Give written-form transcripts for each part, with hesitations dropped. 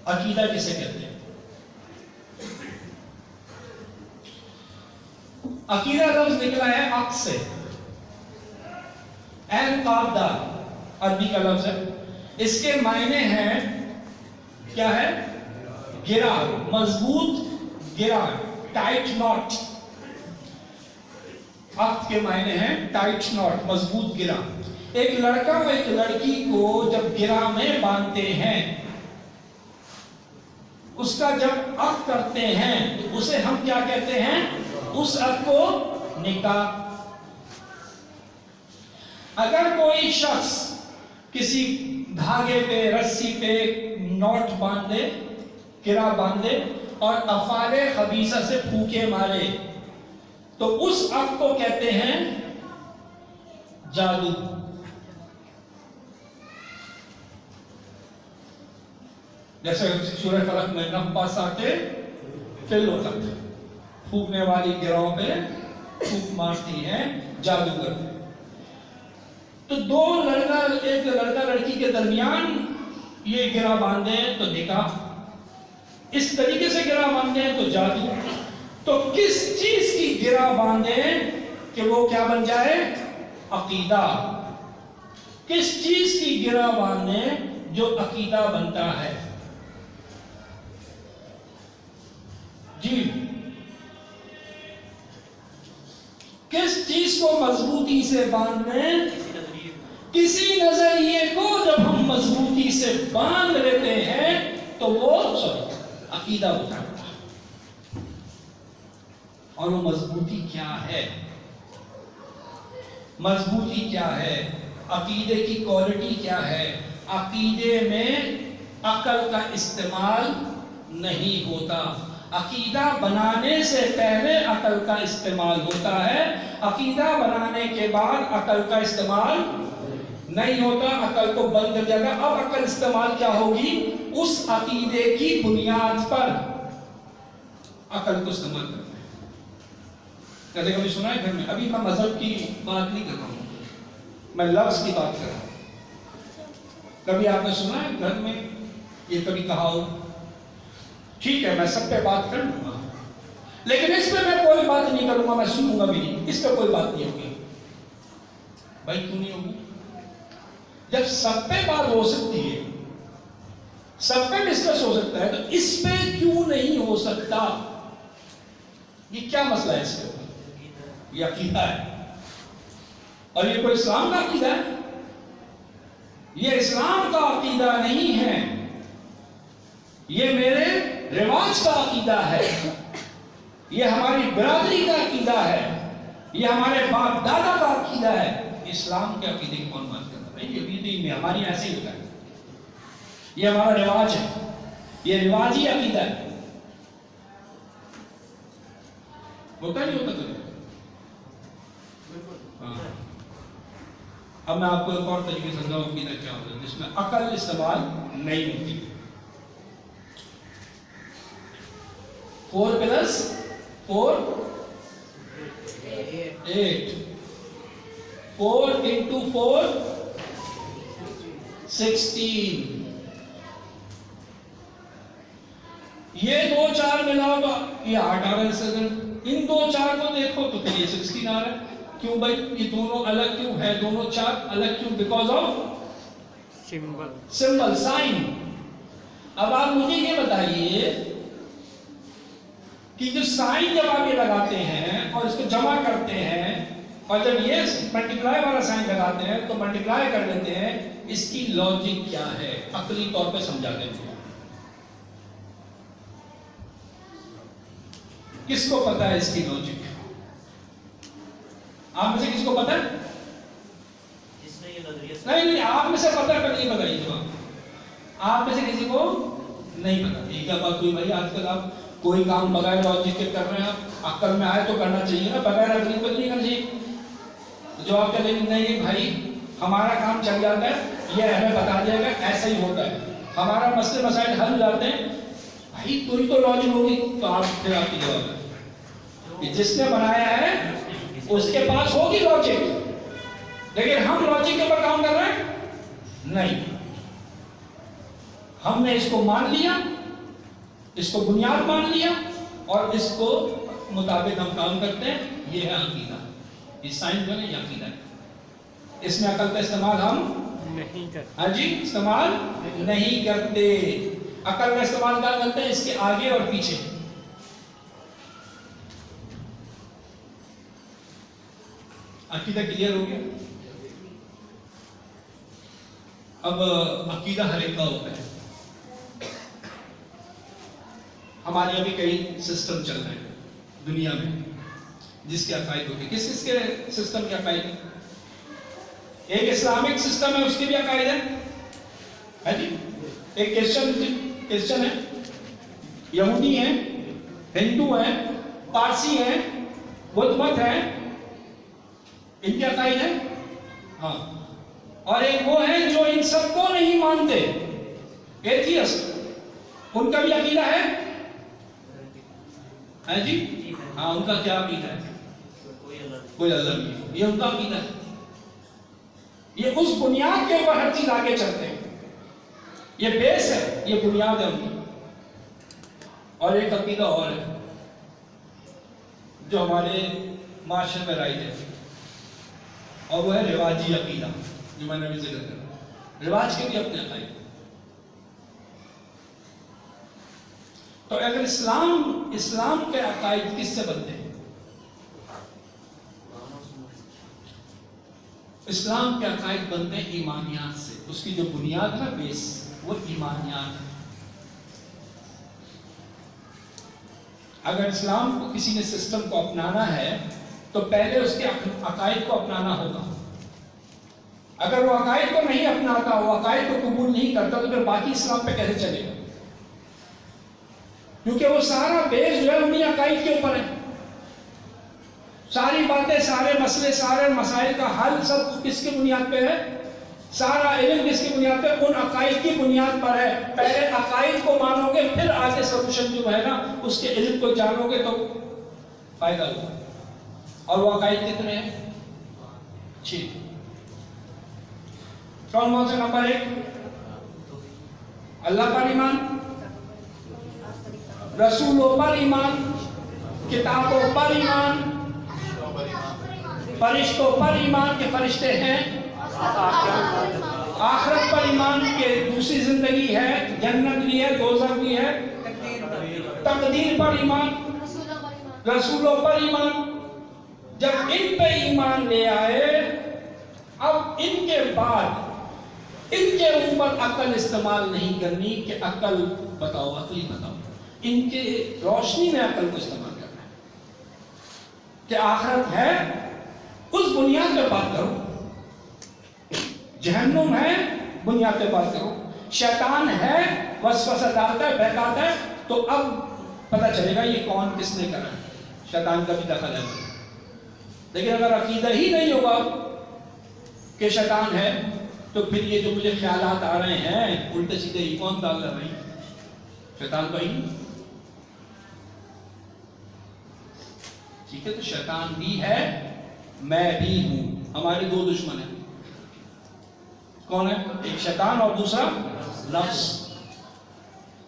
عقیدہ کسے کہتے ہیں؟ عقیدہ لفظ نکلا ہے عقد سے، عین قاف دال عربی کا لفظ ہے. اس کے معنی ہیں کیا ہے؟ گرا، مضبوط گرا، ٹائٹ ناٹ. عقد کے معنی ہیں ٹائٹ ناٹ، مضبوط گرا. ایک لڑکا و ایک لڑکی کو جب گرا میں باندھتے ہیں، اس کا جب عقد کرتے ہیں تو اسے ہم کیا کہتے ہیں؟ اس عقد کو نکاح. اگر کوئی شخص کسی دھاگے پہ، رسی پہ نوٹ باندھے، گرا باندھے اور افعال خبیثہ سے پھونکے مارے تو اس عقد کو کہتے ہیں جادو. جیسے سورہ فلق میں نفاساتے فی العقد، پھونکنے والی گراؤں پہ پھونک مارتی ہیں، جادو کرتے ہیں. تو ایک لڑکا لڑکی کے درمیان یہ گرا باندھے تو نکاح، اس طریقے سے گرا باندھے تو جادو. تو کس چیز کی گرا باندھے کہ وہ کیا بن جائے؟ عقیدہ. کس چیز کی گرا باندھے جو عقیدہ بنتا ہے؟ جی، کس چیز کو مضبوطی سے باندھنے؟ کسی نظریے کو جب ہم مضبوطی سے باندھ لیتے ہیں تو وہ عقیدہ ہوتا ہے. اور وہ مضبوطی کیا ہے؟ مضبوطی کیا ہے؟ عقیدے کی کوالٹی کیا ہے؟ عقیدے میں عقل کا استعمال نہیں ہوتا. عقیدہ بنانے سے پہلے عقل کا استعمال ہوتا ہے، عقیدہ بنانے کے بعد عقل کا استعمال نہیں ہوتا. عقل کو بند کر دیا گیا. اب عقل استعمال کیا ہوگی؟ اس عقیدے کی بنیاد پر عقل کو استعمال کرنا ہے. کہتے کبھی سنا ہے گھر میں؟ ابھی میں مذہب کی بات نہیں کر رہا ہوں، میں لفظ کی بات کر رہا ہوں. کبھی آپ نے سنا ہے گھر میں یہ کبھی کہا ہو؟ ٹھیک ہے، میں سب پہ بات کر لوں گا، لیکن اس پہ میں کوئی بات نہیں کروں گا، میں سنوں گا بھی نہیں، اس پہ کوئی بات نہیں ہوگی. بھائی کیوں نہیں ہوگی؟ جب سب پہ بات ہو سکتی ہے، سب پہ ڈسکس ہو سکتا ہے، تو اس پہ کیوں نہیں ہو سکتا؟ یہ کیا مسئلہ ہے؟ اس کے اوپر یہ عقیدہ ہے، اور یہ کوئی اسلام کا عقیدہ ہے؟ یہ اسلام کا عقیدہ نہیں ہے، یہ میرے رواج کا عقیدہ ہے، یہ ہماری برادری کا عقیدہ ہے، یہ ہمارے باپ دادا کا عقیدہ ہے. اسلام کے عقیدے کی کون بات کرتا ہے؟ یہ عقیدے میں ہماری ایسے ہی ہوتا ہے، یہ ہمارا رواج ہے، یہ رواجی عقیدہ ہے. ہوتا نہیں ہوتا کبھی؟ اب میں آپ کو ایک اور طریقے سے سمجھاؤں عقیدہ کیا ہوتا ہے جس میں عقل استعمال نہیں ہوتی. 4 + 4 8 4 × 4 16. یہ 2 4 ملاؤ تو یہ 8 آ رہا ہے سیکنڈ. ان 2 4 کو دیکھو تو پھر یہ 16 آ رہا ہے. کیوں بھائی؟ یہ دونوں الگ کیوں ہے؟ دونوں 4 الگ کیوں؟ Because of symbol, sign. اب آپ مجھے یہ بتائیے کہ جو سائن جب آپ یہ لگاتے ہیں اور اس کو جمع کرتے ہیں اور جب یہ ملٹیپلائی والا سائن لگاتے ہیں تو ملٹیپلائی کر لیتے ہیں، اس کی لاجک کیا ہے؟ عقلی طور پہ سمجھا دیتے ہیں. کس کو پتا ہے اس کی لاجک؟ آپ میں سے کس کو پتا ہے؟ نہیں، آپ میں سے پتا ہے، پر نہیں بتائیے. جواب آپ میں سے کسی کو نہیں پتا. یہ کیا بات ہوئی بھائی؟ آج کل آپ کوئی کام بغیر لاجک کے کر رہے ہیں. آپ عقل میں آئے تو کرنا چاہیے نا، بغیر عقل کے نہیں کرنا چاہیے. جو آپ کہتے ہیں نہیں بھائی ہمارا کام چل جاتا ہے، یہ ہمیں بتا دیا گا ایسا ہی ہوتا ہے، ہمارا مسئلے مسائل حل جاتے ہیں. بھائی کوئی تو لاجک ہوگی. تو آپ پھر آپ کی جواب ہے کہ جس نے بنایا ہے اس کے پاس ہوگی لاجک، لیکن ہم لاجک کے اوپر کام کر رہے ہیں نہیں. ہم نے اس کو مان لیا اس کو بنیاد مان لیا اور اس کو مطابق ہم کام کرتے ہیں. یہ ہے عقیدہ. یہ سائنس جو ہے یہ عقیدہ ہے. اس میں عقل کا استعمال ہم نہیں کرتے. ہاں جی استعمال نہیں کرتے. عقل کا استعمال کیا کرتے ہیں؟ اس کے آگے اور پیچھے. عقیدہ کلیئر ہو گیا؟ اب عقیدہ ہر ایک کا ہوتا ہے. ہمارے یہاں بھی کئی سسٹم چل رہے ہیں دنیا میں جس کے عقائد ہوتے ہیں. کس کس کے سسٹم کے عقائد ہیں؟ ایک اسلامک سسٹم ہے، اس کے بھی عقائد ہے جی. ایک کرسچن ہے، یہودی ہیں، ہندو ہیں، پارسی ہیں، بدھ مت ہیں، ان کے عقائد ہیں. ہاں. اور ایک وہ ہیں جو ان سب کو نہیں مانتے، ایتھیسٹ. ان کا بھی عقیدہ ہے جی. ہاں ان کا کیا عقیدہ ہے؟ کوئی اللہ نہیں. یہ ان کا عقیدہ ہے. یہ اس بنیاد کے اوپر ہر چیز آگے چلتے ہیں. یہ بیس ہے، یہ بنیاد ہے ان کی. اور ایک عقیدہ اور ہے جو ہمارے معاشرے میں رائج ہے، اور وہ ہے رواجی عقیدہ، جو میں نے ابھی ذکر کرا. رواج کے بھی اپنے عقائد. تو اگر اسلام کے عقائد کس سے بنتے ہیں؟ اسلام کے عقائد بنتے ہیں ایمانیات سے. اس کی جو بنیاد ہے بیس، وہ ایمانیات ہے. اگر اسلام کو کسی نے سسٹم کو اپنانا ہے تو پہلے اس کے عقائد کو اپنانا ہوگا. اگر وہ عقائد کو نہیں اپناتا، وہ عقائد کو قبول نہیں کرتا، تو پھر باقی اسلام پہ کیسے چلے گا؟ کیونکہ وہ سارا بیس جو ہے انہی عقائد کے اوپر ہے. ساری باتیں، سارے مسئلے، سارے مسائل کا حل سب کس کی بنیاد پہ ہے؟ سارا علم کس کی بنیاد پہ؟ ان عقائد کی بنیاد پر ہے. پہلے عقائد کو مانو گے، پھر آگے سولوشن جو ہے نا اس کے علم کو جانو گے تو فائدہ ہوگا. اور وہ عقائد کتنے ہیں؟ 6. کون سے؟ نمبر 1 اللہ پر ایمان، رسولوں پر ایمان، کتابوں پر ایمان، فرشتوں پر ایمان کہ فرشتے ہیں، آخرت پر ایمان کہ دوسری زندگی ہے، جنت بھی ہے، دوزخ بھی ہے، تقدیر پر ایمان، رسولوں پر ایمان. جب ان پہ ایمان لے آئے، اب ان کے بعد ان کے اوپر عقل استعمال نہیں کرنی کہ عقل بتاؤ، عقلی بتاؤ. ان کے روشنی میں عقل کو استعمال کرنا ہے کہ آخرت ہے، اس بنیاد پہ بات کرو. جہنم ہے، بنیاد پہ بات کرو. شیطان ہے، وسوسہ ڈالتا ہے، بہکاتا ہے، تو اب پتہ چلے گا یہ کون کس نے کرا ہے. شیطان کا بھی دخل ہے. لیکن اگر عقیدہ ہی نہیں ہوگا کہ شیطان ہے، تو پھر یہ جو مجھے خیالات آ رہے ہیں الٹے سیدھے، ہی کون ڈال رہا ہے بھائی؟ شیطان تو ہی. ٹھیک ہے، تو شیطان بھی ہے، میں بھی ہوں. ہمارے 2 دشمن ہیں. کون ہے؟ ایک شیطان اور دوسرا نفس.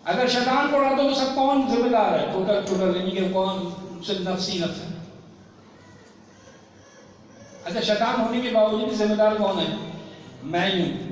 اگر شیطان کو اڑا دو تو سب کون ذمہ دار ہے؟ ٹوٹل یعنی کہ کون؟ صرف نفسی نفس ہے. اچھا، شیطان ہونے کے باوجود ذمہ دار کون ہے؟ میں ہی ہوں.